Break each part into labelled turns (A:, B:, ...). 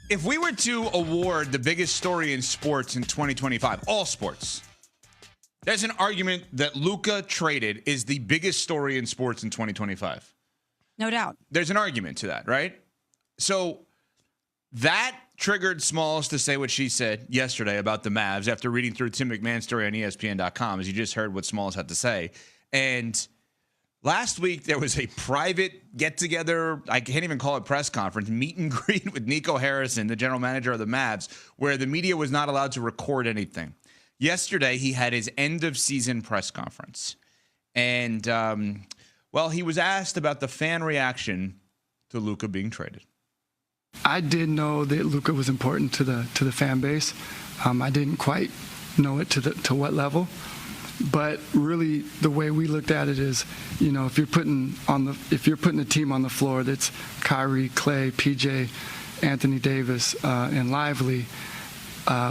A: If we were to award the biggest story in sports in 2025, all sports, there's an argument that Luka traded is the biggest story in sports in 2025.
B: No doubt.
A: There's an argument to that, right? So that triggered Smalls to say what she said yesterday about the Mavs after reading through Tim McMahon's story on ESPN.com, as you just heard what Smalls had to say. And last week, there was a private get-together, I can't even call it press conference, meet and greet with Nico Harrison, the general manager of the Mavs, where the media was not allowed to record anything. Yesterday, he had his end-of-season press conference. And, he was asked about the fan reaction to Luka being traded.
C: I did know that Luka was important to the fan base. I didn't quite know it to what level. But really, the way we looked at it is, if you're putting a team on the floor that's Kyrie, Clay, PJ, Anthony Davis, and Lively,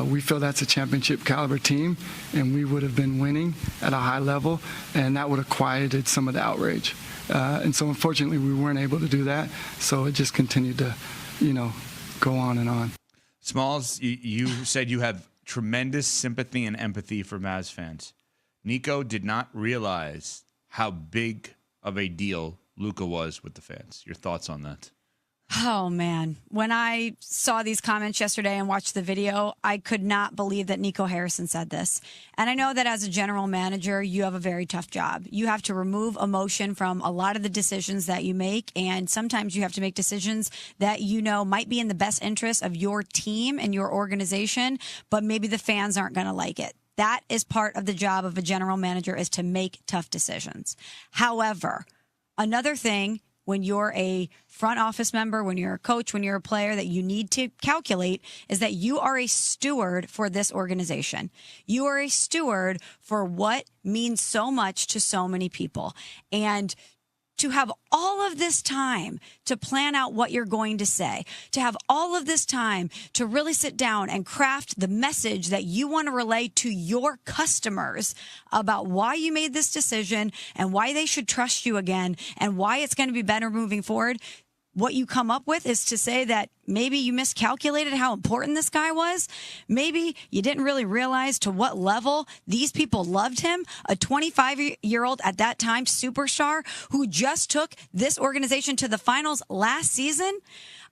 C: we feel that's a championship caliber team, and we would have been winning at a high level, and that would have quieted some of the outrage. And so, unfortunately, we weren't able to do that. So it just continued to, go on and on.
A: Smalls, you said you have tremendous sympathy and empathy for Mavs fans. Nico did not realize how big of a deal Luka was with the fans. Your thoughts on that?
B: Oh, man. When I saw these comments yesterday and watched the video, I could not believe that Nico Harrison said this. And I know that as a general manager, you have a very tough job. You have to remove emotion from a lot of the decisions that you make. And sometimes you have to make decisions that might be in the best interest of your team and your organization, but maybe the fans aren't going to like it. That is part of the job of a general manager, is to make tough decisions. However, another thing, when you're a front office member, when you're a coach, when you're a player, that you need to calculate is that you are a steward for this organization. You are a steward for what means so much to so many people. And to have all of this time to plan out what you're going to say, to have all of this time to really sit down and craft the message that you want to relay to your customers about why you made this decision and why they should trust you again and why it's going to be better moving forward. What you come up with is to say that maybe you miscalculated how important this guy was. Maybe you didn't really realize to what level these people loved him. A 25-year-old at that time superstar who just took this organization to the finals last season.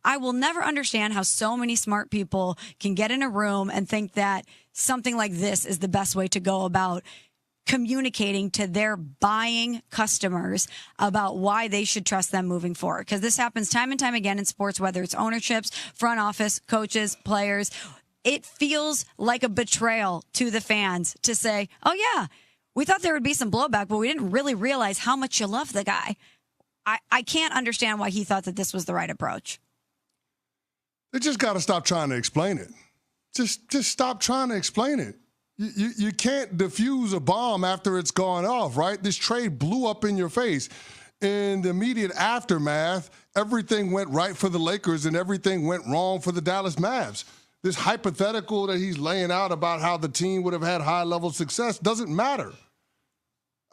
B: I will never understand how so many smart people can get in a room and think that something like this is the best way to go about communicating to their buying customers about why they should trust them moving forward. Because this happens time and time again in sports, whether it's ownerships, front office, coaches, players. It feels like a betrayal to the fans to say, oh, yeah, we thought there would be some blowback, but we didn't really realize how much you love the guy. I can't understand why he thought that this was the right approach.
D: They just got to stop trying to explain it. Just stop trying to explain it. You can't defuse a bomb after it's gone off, right? This trade blew up in your face. In the immediate aftermath, everything went right for the Lakers and everything went wrong for the Dallas Mavs. This hypothetical that he's laying out about how the team would have had high-level success doesn't matter.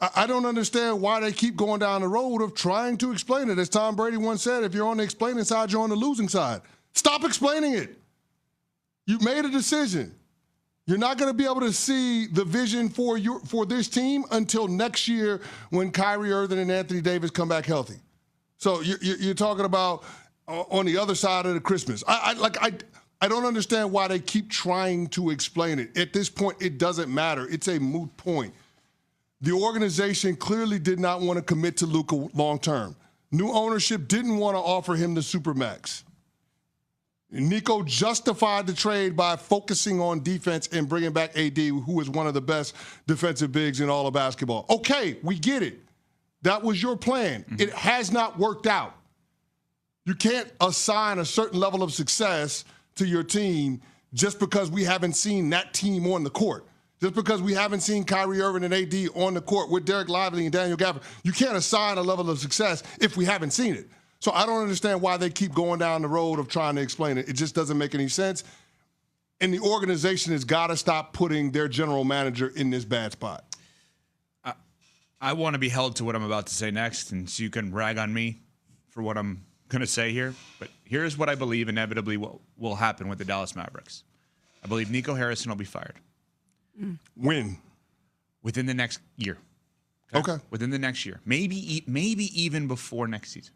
D: I don't understand why they keep going down the road of trying to explain it. As Tom Brady once said, if you're on the explaining side, you're on the losing side. Stop explaining it. You made a decision. You're not going to be able to see the vision for this team until next year when Kyrie Irving and Anthony Davis come back healthy. So you're talking about on the other side of the Christmas. I don't understand why they keep trying to explain it. At this point, it doesn't matter. It's a moot point. The organization clearly did not want to commit to Luka long term. New ownership didn't want to offer him the Supermax. Nico justified the trade by focusing on defense and bringing back AD, who is one of the best defensive bigs in all of basketball. Okay, we get it. That was your plan. Mm-hmm. It has not worked out. You can't assign a certain level of success to your team just because we haven't seen that team on the court. Just because we haven't seen Kyrie Irving and AD on the court with Derek Lively and Daniel Gafford. You can't assign a level of success if we haven't seen it. So I don't understand why they keep going down the road of trying to explain it. It just doesn't make any sense. And the organization has got to stop putting their general manager in this bad spot.
A: I want to be held to what I'm about to say next, and so you can rag on me for what I'm going to say here, but here's what I believe inevitably will happen with the Dallas Mavericks. I believe Nico Harrison will be fired.
D: When?
A: Within the next year.
D: Okay.
A: Within the next year. Maybe even before next season.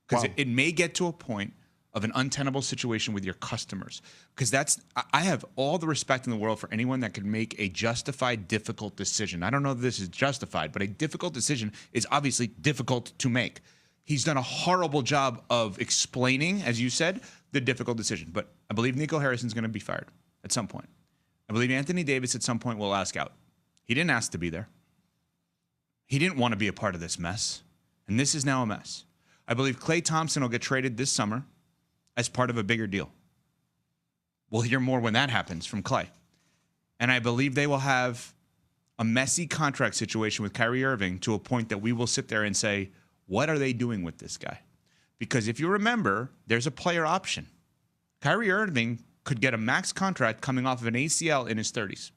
A: Because it may get to a point of an untenable situation with your customers. Because I have all the respect in the world for anyone that can make a justified, difficult decision. I don't know if this is justified, but a difficult decision is obviously difficult to make. He's done a horrible job of explaining, as you said, the difficult decision. But I believe Nico Harrison's going to be fired at some point. I believe Anthony Davis at some point will ask out. He didn't ask to be there. He didn't want to be a part of this mess. And this is now a mess. I believe Klay Thompson will get traded this summer as part of a bigger deal. We'll hear more when that happens from Klay. And I believe they will have a messy contract situation with Kyrie Irving to a point that we will sit there and say, what are they doing with this guy? Because if you remember, there's a player option. Kyrie Irving could get a max contract coming off of an ACL in his 30s.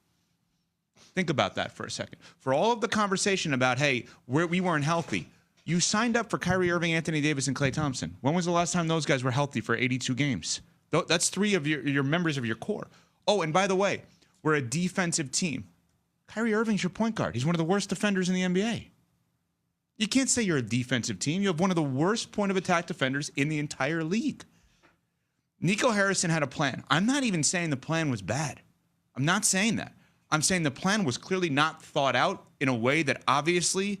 A: Think about that for a second. For all of the conversation about, hey, we weren't healthy, you signed up for Kyrie Irving, Anthony Davis, and Klay Thompson. When was the last time those guys were healthy for 82 games? That's 3 of your members of your core. Oh, and by the way, we're a defensive team. Kyrie Irving's your point guard. He's one of the worst defenders in the NBA. You can't say you're a defensive team. You have one of the worst point of attack defenders in the entire league. Nico Harrison had a plan. I'm not even saying the plan was bad. I'm not saying that. I'm saying the plan was clearly not thought out in a way that obviously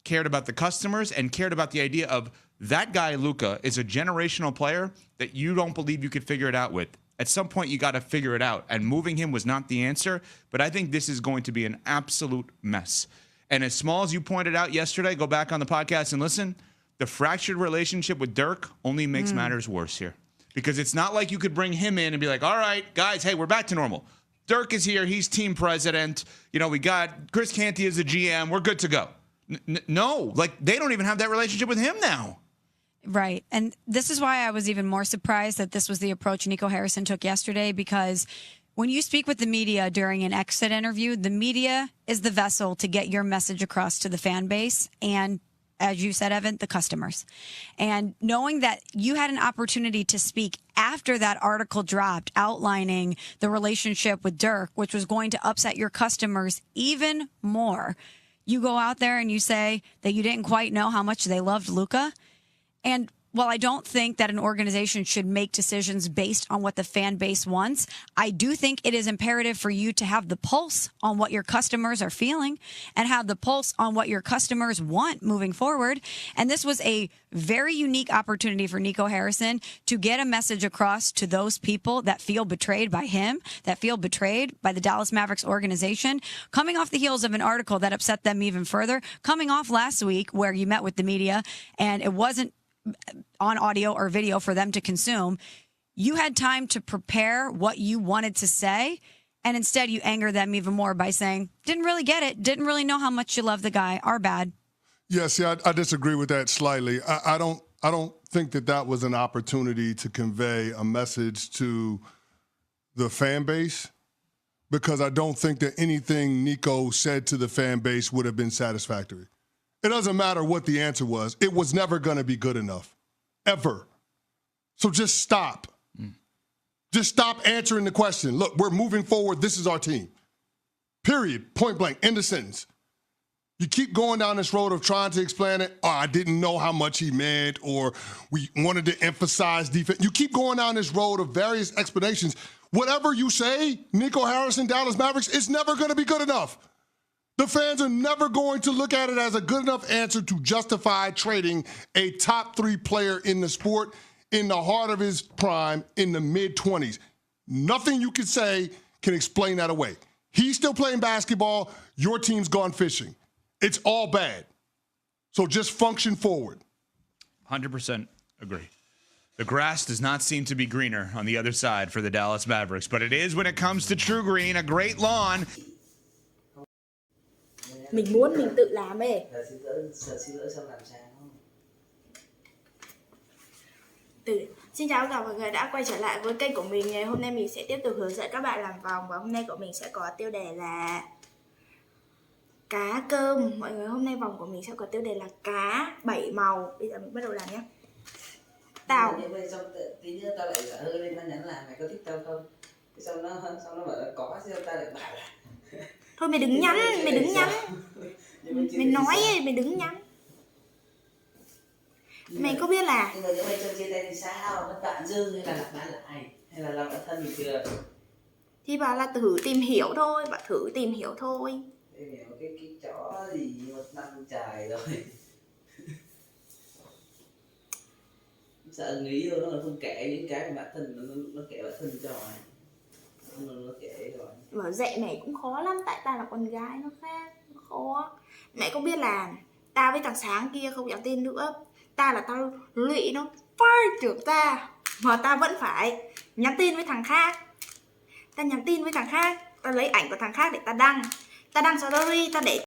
A: cared about the customers and cared about the idea of that guy, Luka, is a generational player that you don't believe you could figure it out with. At some point, you got to figure it out. And moving him was not the answer. But I think this is going to be an absolute mess. And as small as you pointed out yesterday, go back on the podcast and listen, the fractured relationship with Dirk only makes matters worse here. Because it's not like you could bring him in and be like, all right, guys, hey, we're back to normal. Dirk is here. He's team president. You know, we got Chris Canty as the GM. We're good to go. No, like they don't even have that relationship with him now.
B: Right. And this is why I was even more surprised that this was the approach Nico Harrison took yesterday, because when you speak with the media during an exit interview, the media is the vessel to get your message across to the fan base and, as you said, Evan, the customers. And knowing that you had an opportunity to speak after that article dropped outlining the relationship with Dirk, which was going to upset your customers even more, you go out there and you say that you didn't quite know how much they loved Luka. And while I don't think that an organization should make decisions based on what the fan base wants, I do think it is imperative for you to have the pulse on what your customers are feeling and have the pulse on what your customers want moving forward. And this was a very unique opportunity for Nico Harrison to get a message across to those people that feel betrayed by him, that feel betrayed by the Dallas Mavericks organization, coming off the heels of an article that upset them even further, coming off last week where you met with the media and it wasn't on audio or video for them to consume. You had time to prepare what you wanted to say, and instead you anger them even more by saying, didn't really get it, didn't really know how much you love the guy, our bad.
D: Yeah, see, I disagree with that slightly. I don't think that was an opportunity to convey a message to the fan base, because I don't think that anything Nico said to the fan base would have been satisfactory. It doesn't matter what the answer was. It was never going to be good enough, ever. So just stop. Just stop answering the question. Look, we're moving forward. This is our team. Period. Point blank. End of sentence. You keep going down this road of trying to explain it. Oh, I didn't know how much he meant, or we wanted to emphasize defense. You keep going down this road of various explanations. Whatever you say, Nico Harrison, Dallas Mavericks, it's never going to be good enough. The fans are never going to look at it as a good enough answer to justify trading a top 3 player in the sport in the heart of his prime in the mid-20s. Nothing you can say can explain that away. He's still playing basketball. Your team's gone fishing. It's all bad. So just function forward.
A: 100% agree. The grass does not seem to be greener on the other side for the Dallas Mavericks, but it is when it comes to True Green, a great lawn.
E: Mình muốn mình tự làm ấy. Xin chào tất cả mọi người đã quay trở lại với kênh của mình. Ngày hôm nay mình sẽ tiếp tục hướng dẫn các bạn làm vòng, và hôm nay của mình sẽ có tiêu đề là cá cơm. Mọi người, hôm nay vòng của mình sẽ có tiêu đề là cá 7 màu. Bây giờ mình bắt đầu làm nhé. Tao
F: Như vậy xong tí nữa tao lại dở hơi lên, tao nhắn là mày có thích tao không? Cái xong nó bảo là có, xong tao lại bảo là
E: thôi mày đừng nhắn, mày đừng nhắn. Mày nói ấy, mày đừng nhắn. Mày có biết là
F: nhưng mà nếu mày cho chia tay thì sao? Nó bạn dưng hay là gặp bạn lại hay là làm bạn thân bình thường?
E: thì bảo là thử tìm hiểu thôi, bảo thử tìm hiểu thôi.
F: Tìm hiểu cái chó gì 1 năm trời rồi. Sợ người yêu nó còn không kể những cái mà bản thân nó kể bản thân cho mày. Nó kể rồi.
E: Bảo dạy mày cũng khó lắm, tại tao là con gái nó khác, nó khó. Mẹ có biết là tao với thằng Sáng kia không nhắn tin nữa. Tao lụy nó phai trưởng ta, mà tao vẫn phải nhắn tin với thằng khác. Tao nhắn tin với thằng khác, tao lấy ảnh của thằng khác để tao đăng story, tao để